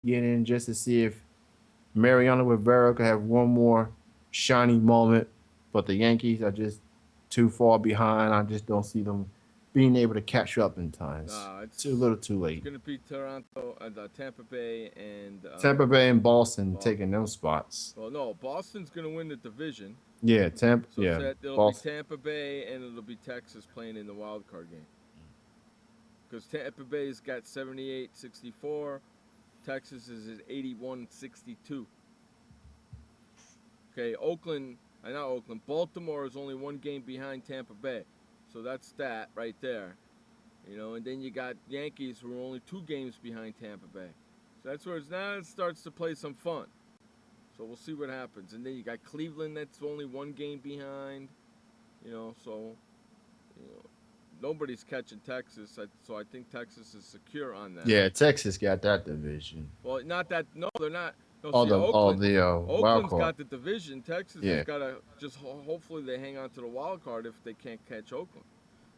get in just to see if Mariano Rivera could have one more shiny moment. But the Yankees are just too far behind. I just don't see them being able to catch up in times. Too little, too It's late. going to be Toronto, Tampa Bay, and Tampa Bay and Boston Boston. taking those spots. Well, no, Boston's going to win the division. Yeah, Tampa. So Yeah, it'll Boston. be Tampa Bay and it'll be Texas playing in the wild card game. Because Tampa Bay's got 78-64, Texas is at 81-62. Okay, Baltimore is only one game behind Tampa Bay. So that's that right there. And then you got Yankees who are only 2 games behind Tampa Bay. So that's where it starts to play some fun. So we'll see what happens. And then you got Cleveland that's only 1 game behind. Nobody's catching Texas. So I think Texas is secure on that. Yeah, Texas got that division. Well, not that. No, they're not. No, Oakland's wild card. Got the division. Texas has got to just hopefully they hang on to the wild card if they can't catch Oakland.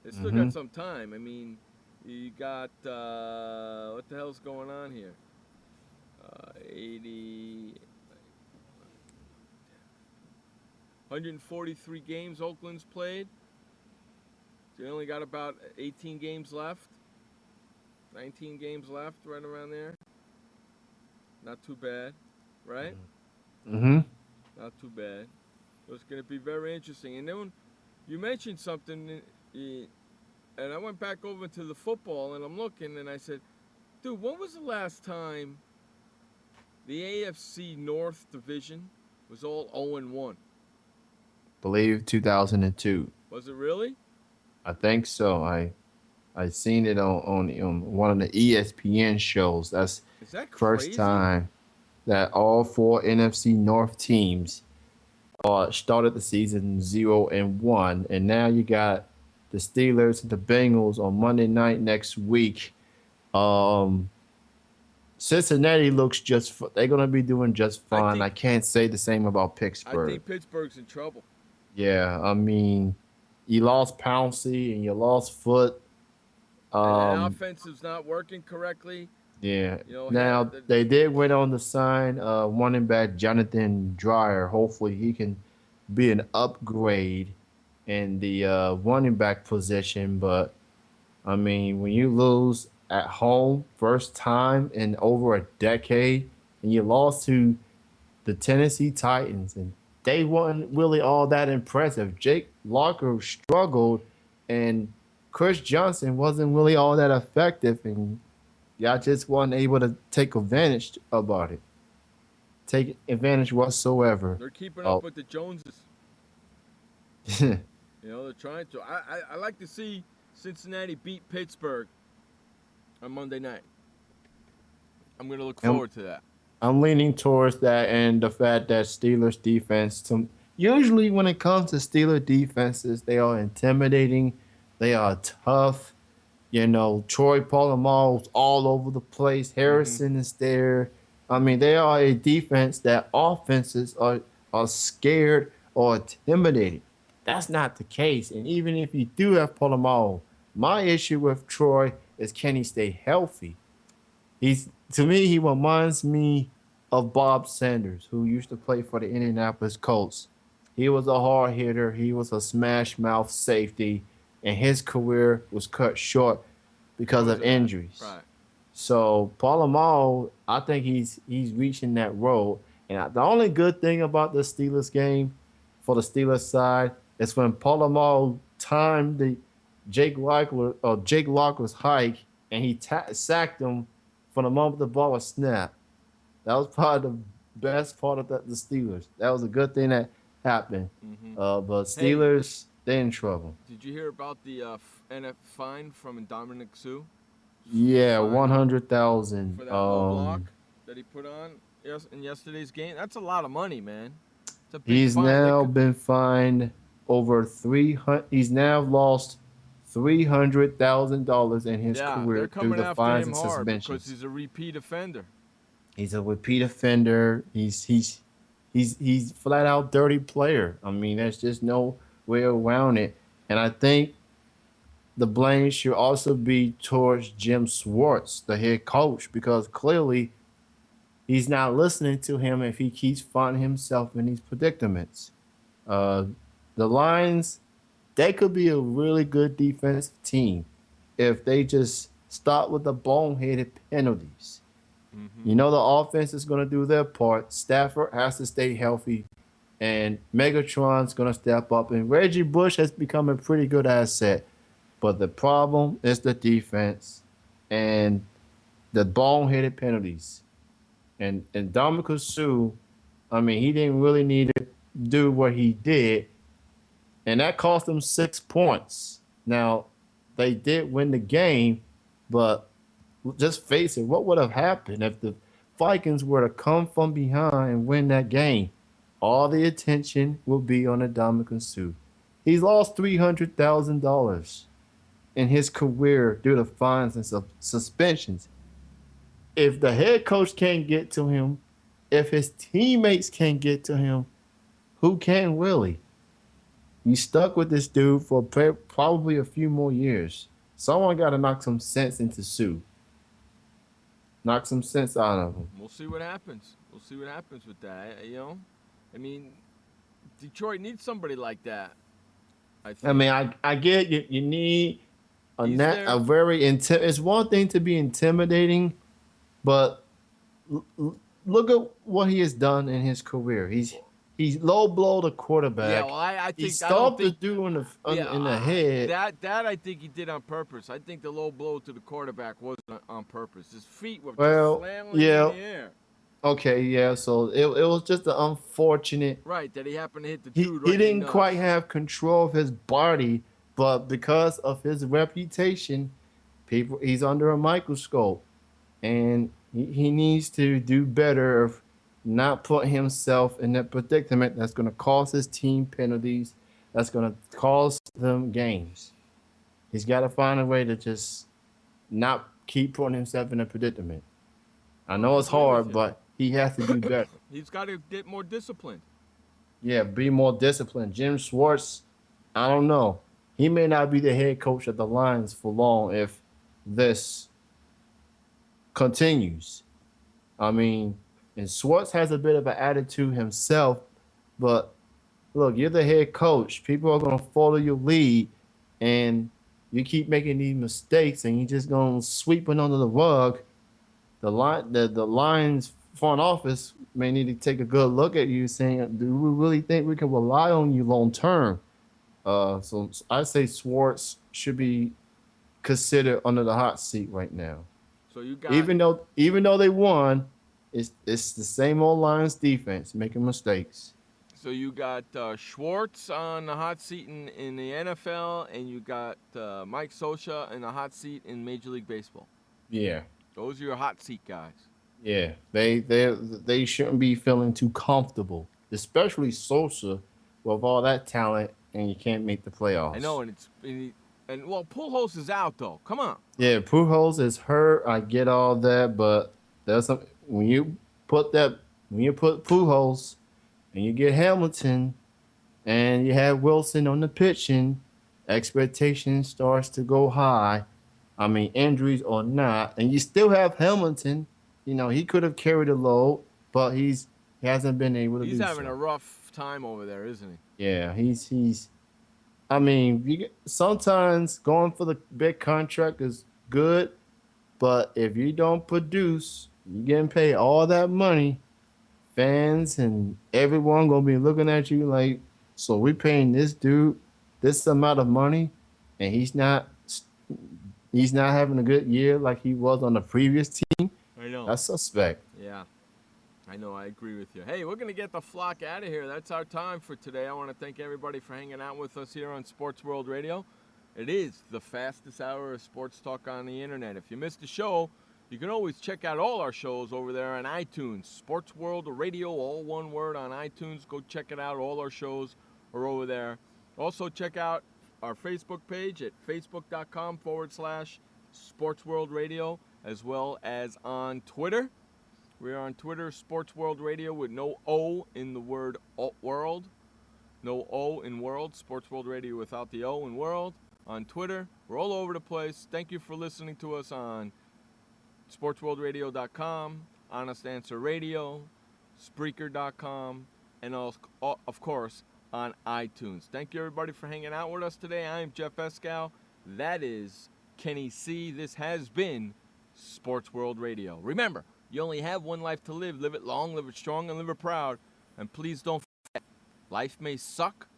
They still got some time. I mean, you got what the hell's going on here? 143 games Oakland's played. They only got about 18 games left. 19 games left, right around there. Not too bad, right? Mm-hmm. Not too bad. So it's going to be very interesting. And then you mentioned something, and I went back over to the football, and I'm looking, and I said, dude, when was the last time the AFC North division was all 0-1? Believe 2002. Was it really? I think so. I seen it on one of the ESPN shows. That's first time that all 4 NFC North teams started the season 0-1, and now you got the Steelers and the Bengals on Monday night next week. Cincinnati looks they're gonna be doing just fine. I can't say the same about Pittsburgh. I think Pittsburgh's in trouble. Yeah, I mean, you lost Pouncey and you lost Foot. And the offense is not working correctly. Yeah. Now they did went on to sign running back Jonathan Dwyer. Hopefully he can be an upgrade in the running back position. But I mean, when you lose at home first time in over a decade, and you lost to the Tennessee Titans, and they weren't really all that impressive. Jake Locker struggled, and Chris Johnson wasn't really all that effective, and y'all just wasn't able to take advantage about it. Take advantage whatsoever. They're keeping up with the Joneses. They're trying to. I like to see Cincinnati beat Pittsburgh on Monday night. I'm going to look forward to that. I'm leaning towards that and the fact that Steelers defense, usually when it comes to Steelers defenses, they are intimidating. They are tough. Troy Polamalu's all over the place. Harrison is there. I mean, they are a defense that offenses are scared or intimidated. That's not the case. And even if you do have Polamalu, my issue with Troy is can he stay healthy? To me, he reminds me of Bob Sanders, who used to play for the Indianapolis Colts. He was a hard hitter. He was a smash mouth safety, and his career was cut short because of injuries. Right. So Polamalu, I think he's reaching that road. And the only good thing about the Steelers game for the Steelers side is when Polamalu timed the Jake Locker's hike, and he sacked him from the moment the ball was snapped. That was probably the best part of the Steelers. That was a good thing that happened. But Steelers, they're in trouble. Did you hear about the NF fine from Dominic Sue? Yeah, 100,000 for that low block that he put on in yesterday's game. That's a lot of money, man. It's a big he's fine. Now been fined over 300. He's now lost $300,000 in his career through the fines and suspensions. Because he's a repeat offender. He's a repeat offender. He's flat out dirty player. I mean, there's just no way around it. And I think the blame should also be towards Jim Schwartz, the head coach, because clearly he's not listening to him if he keeps finding himself in these predicaments. Uh, the Lions, they could be a really good defensive team if they just stop with the boneheaded penalties. Mm-hmm. You know the offense is going to do their part. Stafford has to stay healthy, and Megatron's going to step up. And Reggie Bush has become a pretty good asset. But the problem is the defense and the boneheaded penalties. And Dominic Sue, I mean, he didn't really need to do what he did, and that cost them 6 points. Now, they did win the game, but just face it, what would have happened if the Vikings were to come from behind and win that game? All the attention will be on Dominic Sue. He's lost $300,000 in his career due to fines and suspensions. If the head coach can't get to him, if his teammates can't get to him, who can really? You stuck with this dude for probably a few more years. Someone got to knock some sense into Sue. Knock some sense out of him. We'll see what happens. We'll see what happens with that. You know, I mean, Detroit needs somebody like that. I mean, I get you need a very it's one thing to be intimidating, but look at what he has done in his career. He's low blow the quarterback. Yeah, well, I think he stomped the dude in the head. That I think he did on purpose. I think the low blow to the quarterback wasn't on purpose. His feet were just flailing in the air. Okay, yeah. So it was just an unfortunate. Right, that he happened to hit the dude. He didn't quite have control of his body, but because of his reputation, he's under a microscope, and he needs to do better of not put himself in that predicament that's going to cost his team penalties, that's going to cost them games. He's got to find a way to just not keep putting himself in a predicament. I know it's hard, but he has to do better. He's got to get more disciplined. Yeah, be more disciplined. Jim Schwartz, I don't know. He may not be the head coach of the Lions for long if this continues. I mean, and Schwartz has a bit of an attitude himself, but look, you're the head coach. People are going to follow your lead, and you keep making these mistakes, and you're just going to sweep it under the rug. The Lions front office may need to take a good look at you, saying, do we really think we can rely on you long term? So I say Schwartz should be considered under the hot seat right now. So you got even though they won, it's the same old Lions defense making mistakes. So you got Schwartz on the hot seat in the NFL, and you got Mike Scioscia in the hot seat in Major League Baseball. Yeah. Those are your hot seat guys. Yeah, they shouldn't be feeling too comfortable, especially Scioscia with all that talent, and you can't make the playoffs. I know, and Pujols is out though. Come on. Yeah, Pujols is hurt. I get all that, but there's some when you put Pujols and you get Hamilton, and you have Wilson on the pitching, expectation starts to go high. I mean, injuries or not, and you still have Hamilton. You know, he could have carried a load, but he hasn't been able to do so. He's having a rough time over there, isn't he? Yeah, he's. I mean, sometimes going for the big contract is good, but if you don't produce, you're getting paid all that money. Fans and everyone gonna be looking at you like, so we paying this dude this amount of money, and he's not having a good year like he was on the previous team. I know. That's suspect. Yeah. I know. I agree with you. Hey, we're going to get the flock out of here. That's our time for today. I want to thank everybody for hanging out with us here on Sports World Radio. It is the fastest hour of sports talk on the internet. If you missed the show, you can always check out all our shows over there on iTunes. Sports World Radio, all one word on iTunes. Go check it out. All our shows are over there. Also, check out our Facebook page at facebook.com/SportsWorldRadio, as well as on Twitter. We are on Twitter, Sports World Radio, with no O in the word world. No O in world. Sports World Radio without the O in world. On Twitter, we're all over the place. Thank you for listening to us on SportsWorldRadio.com, Honest Answer Radio, Spreaker.com, and of course on iTunes. Thank you everybody for hanging out with us today. I am Jeff Escal. That is Kenny C. This has been Sports World Radio. Remember, you only have one life to live. Live it long, live it strong, and live it proud. And please don't forget, life may suck,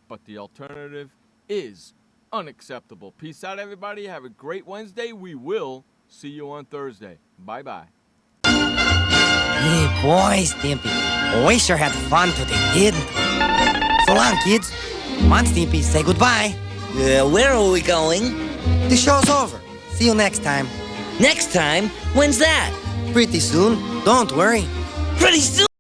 but the alternative is unacceptable. Peace out, everybody. Have a great Wednesday. We will see you on Thursday. Bye-bye. Hey, boy, Stimpy. We sure had fun today, didn't we? So long, kids. Come on, Stimpy, say goodbye. Where are we going? The show's over. See you next time. Next time? When's that? Pretty soon. Don't worry. Pretty soon?